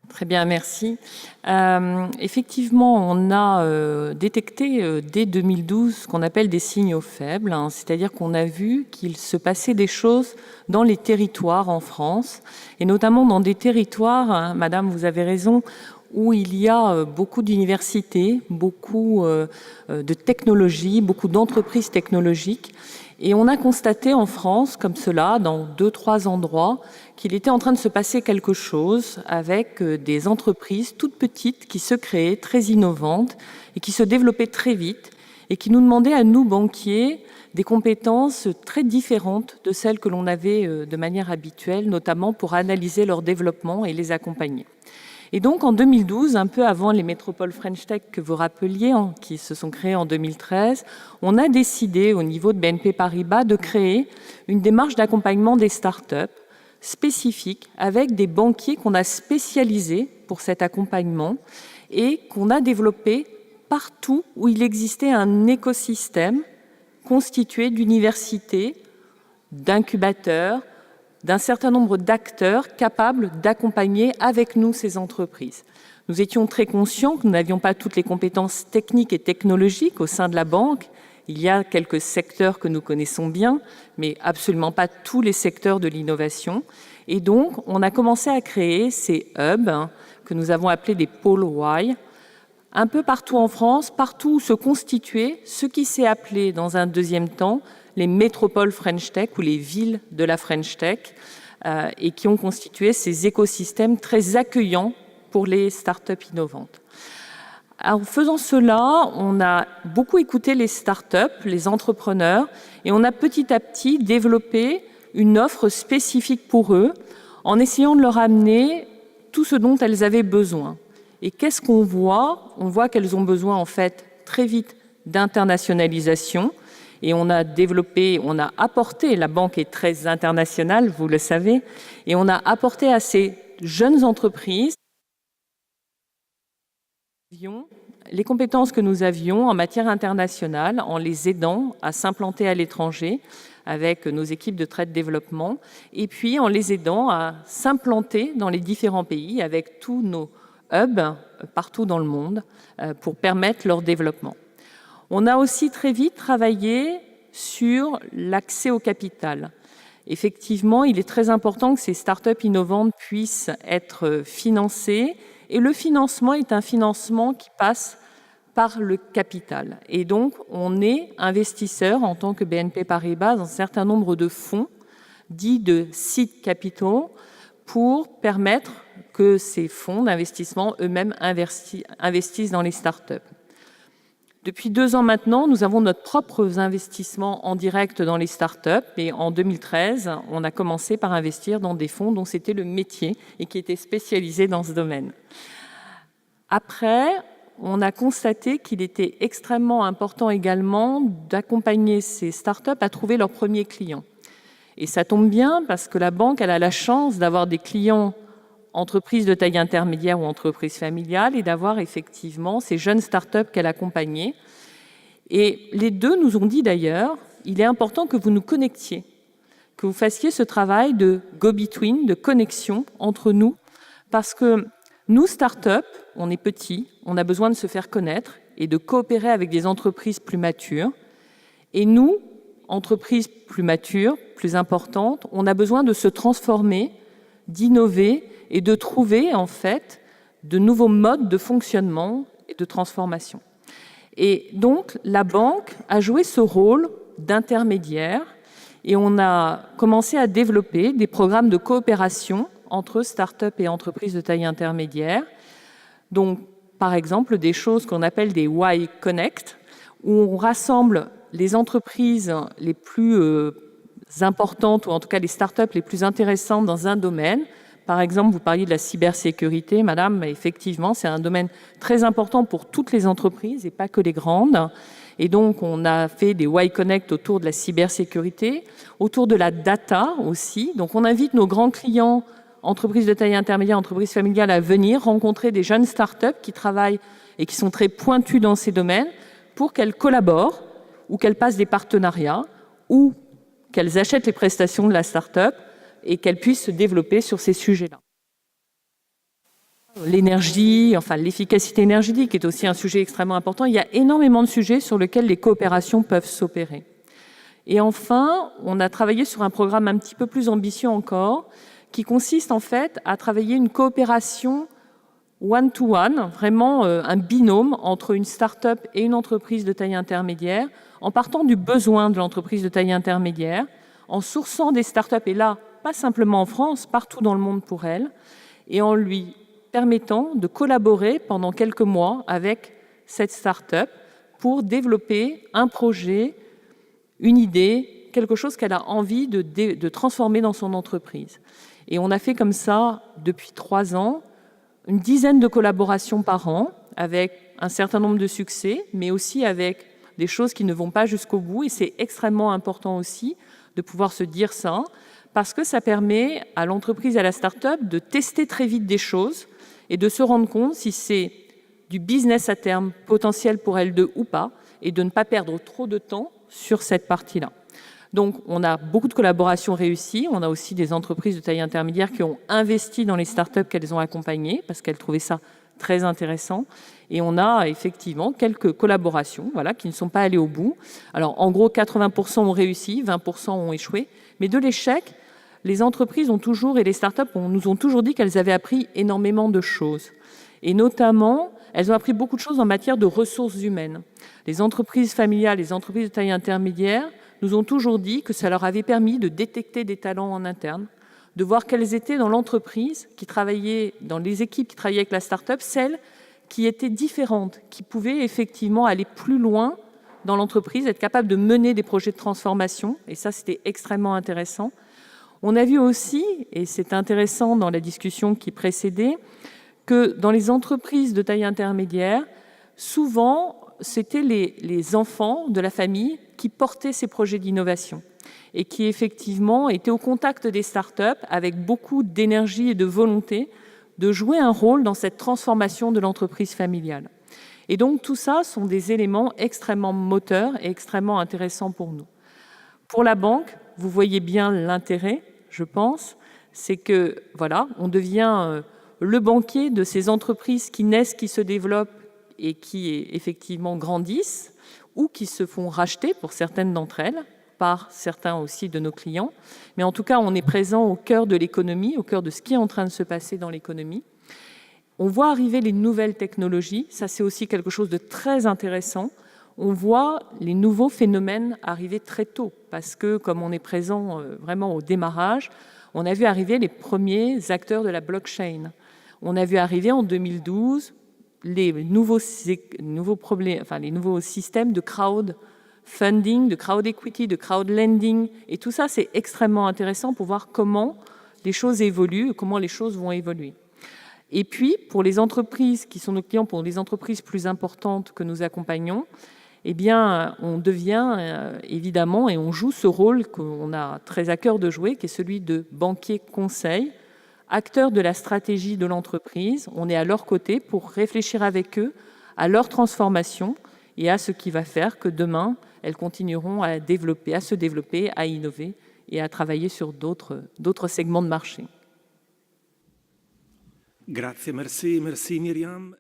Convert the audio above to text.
Très bien, merci. Effectivement, on a détecté dès 2012 ce qu'on appelle des signaux faibles, hein, c'est-à-dire qu'on a vu qu'il se passait des choses dans les territoires en France, et notamment dans des territoires, hein, Madame, vous avez raison, où il y a beaucoup d'universités, beaucoup de technologies, beaucoup d'entreprises technologiques. Et on a constaté en France, comme cela, dans 2-3 endroits, qu'il était en train de se passer quelque chose avec des entreprises toutes petites qui se créaient, très innovantes, et qui se développaient très vite, et qui nous demandaient à nous, banquiers, des compétences très différentes de celles que l'on avait de manière habituelle, notamment pour analyser leur développement et les accompagner. Et donc, en 2012, un peu avant les métropoles French Tech que vous rappeliez, qui se sont créées en 2013, on a décidé, au niveau de BNP Paribas, de créer une démarche d'accompagnement des startups spécifique avec des banquiers qu'on a spécialisés pour cet accompagnement et qu'on a développé partout où il existait un écosystème constitué d'universités, d'incubateurs, d'un certain nombre d'acteurs capables d'accompagner avec nous ces entreprises. Nous étions très conscients que nous n'avions pas toutes les compétences techniques et technologiques au sein de la banque. Il y a quelques secteurs que nous connaissons bien, mais absolument pas tous les secteurs de l'innovation. Et donc, on a commencé à créer ces hubs, hein, que nous avons appelés des pôles Y, un peu partout en France, partout où se constituaient ce qui s'est appelé dans un deuxième temps les métropoles French Tech ou les villes de la French Tech, et qui ont constitué ces écosystèmes très accueillants pour les startups innovantes. En faisant cela, on a beaucoup écouté les startups, les entrepreneurs, et on a petit à petit développé une offre spécifique pour eux, en essayant de leur amener tout ce dont elles avaient besoin. Et qu'est-ce qu'on voit? On voit qu'elles ont besoin, en fait, très vite d'internationalisation. Et on a développé, on a apporté, la banque est très internationale, vous le savez, et on a apporté à ces jeunes entreprises les compétences que nous avions en matière internationale, en les aidant à s'implanter à l'étranger avec nos équipes de trade développement, et puis en les aidant à s'implanter dans les différents pays avec tous nos hubs partout dans le monde pour permettre leur développement. On a aussi très vite travaillé sur l'accès au capital. Effectivement, il est très important que ces startups innovantes puissent être financées, et le financement est un financement qui passe par le capital. Et donc, on est investisseur en tant que BNP Paribas dans un certain nombre de fonds, dits de seed capital, pour permettre que ces fonds d'investissement eux-mêmes investissent dans les startups. Depuis 2 ans maintenant, nous avons notre propre investissement en direct dans les startups, et en 2013, on a commencé par investir dans des fonds dont c'était le métier et qui étaient spécialisés dans ce domaine. Après, on a constaté qu'il était extrêmement important également d'accompagner ces startups à trouver leurs premiers clients. Et ça tombe bien parce que la banque, elle a la chance d'avoir des clients entreprises de taille intermédiaire ou entreprises familiales et d'avoir effectivement ces jeunes startups qu'elle accompagnait. Et les deux nous ont dit d'ailleurs, il est important que vous nous connectiez, que vous fassiez ce travail de go-between, de connexion entre nous, parce que nous, startups, on est petits, on a besoin de se faire connaître et de coopérer avec des entreprises plus matures. Et nous, entreprises plus matures, plus importantes, on a besoin de se transformer, d'innover et de trouver en fait de nouveaux modes de fonctionnement et de transformation. Et donc la banque a joué ce rôle d'intermédiaire et on a commencé à développer des programmes de coopération entre start-up et entreprises de taille intermédiaire. Donc par exemple des choses qu'on appelle des Y Connect, où on rassemble les entreprises les plus importantes, ou en tout cas les start-up les plus intéressantes dans un domaine. Par exemple, vous parliez de la cybersécurité, madame, effectivement, c'est un domaine très important pour toutes les entreprises et pas que les grandes. Et donc, on a fait des Y Connect autour de la cybersécurité, autour de la data aussi. Donc, on invite nos grands clients, entreprises de taille intermédiaire, entreprises familiales, à venir rencontrer des jeunes start-up qui travaillent et qui sont très pointus dans ces domaines pour qu'elles collaborent ou qu'elles passent des partenariats ou qu'elles achètent les prestations de la start-up et qu'elles puissent se développer sur ces sujets-là. l'énergie, enfin l'efficacité énergétique est aussi un sujet extrêmement important. Il y a énormément de sujets sur lesquels les coopérations peuvent s'opérer. Et enfin, on a travaillé sur un programme un petit peu plus ambitieux encore, qui consiste en fait à travailler une coopération one-to-one, vraiment un binôme entre une start-up et une entreprise de taille intermédiaire, en partant du besoin de l'entreprise de taille intermédiaire, en sourçant des start-up, et là, pas simplement en France, partout dans le monde pour elles, et en lui permettant de collaborer pendant quelques mois avec cette start-up pour développer un projet, une idée, quelque chose qu'elle a envie de transformer dans son entreprise. Et on a fait comme ça, depuis 3 ans, une dizaine de collaborations par an, avec un certain nombre de succès, mais aussi avec des choses qui ne vont pas jusqu'au bout. Et c'est extrêmement important aussi de pouvoir se dire ça, parce que ça permet à l'entreprise et à la start-up de tester très vite des choses et de se rendre compte si c'est du business à terme potentiel pour elles deux ou pas, et de ne pas perdre trop de temps sur cette partie-là. Donc, on a beaucoup de collaborations réussies. On a aussi des entreprises de taille intermédiaire qui ont investi dans les startups qu'elles ont accompagnées parce qu'elles trouvaient ça très intéressant. Et on a effectivement quelques collaborations qui ne sont pas allées au bout. Alors, en gros, 80% ont réussi, 20% ont échoué. Mais de l'échec, les entreprises ont toujours, et les startups nous ont toujours dit qu'elles avaient appris énormément de choses. Et notamment, elles ont appris beaucoup de choses en matière de ressources humaines. Les entreprises familiales, les entreprises de taille intermédiaire nous ont toujours dit que ça leur avait permis de détecter des talents en interne, de voir quelles étaient dans l'entreprise qui travaillait, dans les équipes qui travaillaient avec la start-up, celles qui étaient différentes, qui pouvaient effectivement aller plus loin dans l'entreprise, être capables de mener des projets de transformation. Et ça, c'était extrêmement intéressant. On a vu aussi, et c'est intéressant dans la discussion qui précédait, que dans les entreprises de taille intermédiaire, souvent, c'était les enfants de la famille qui portaient ces projets d'innovation et qui, effectivement, étaient au contact des startups avec beaucoup d'énergie et de volonté de jouer un rôle dans cette transformation de l'entreprise familiale. Et donc, tout ça sont des éléments extrêmement moteurs et extrêmement intéressants pour nous. Pour la banque, vous voyez bien l'intérêt, je pense, c'est que, on devient le banquier de ces entreprises qui naissent, qui se développent et qui, effectivement, grandissent ou qui se font racheter, pour certaines d'entre elles, par certains aussi de nos clients. Mais en tout cas, on est présent au cœur de l'économie, au cœur de ce qui est en train de se passer dans l'économie. On voit arriver les nouvelles technologies. Ça, c'est aussi quelque chose de très intéressant. On voit les nouveaux phénomènes arriver très tôt, parce que, comme on est présent vraiment au démarrage, on a vu arriver les premiers acteurs de la blockchain. On a vu arriver en 2012 les nouveaux systèmes de crowdfunding, de crowd equity, de crowd lending. Et tout ça, c'est extrêmement intéressant pour voir comment les choses évoluent, comment les choses vont évoluer. Et puis, pour les entreprises qui sont nos clients, pour les entreprises plus importantes que nous accompagnons, eh bien, on devient évidemment, et on joue ce rôle qu'on a très à cœur de jouer, qui est celui de banquier conseil, acteur de la stratégie de l'entreprise. On est à leur côté pour réfléchir avec eux à leur transformation et à ce qui va faire que demain, elles continueront à se développer, à innover et à travailler sur d'autres segments de marché. Grazie, merci Myriam.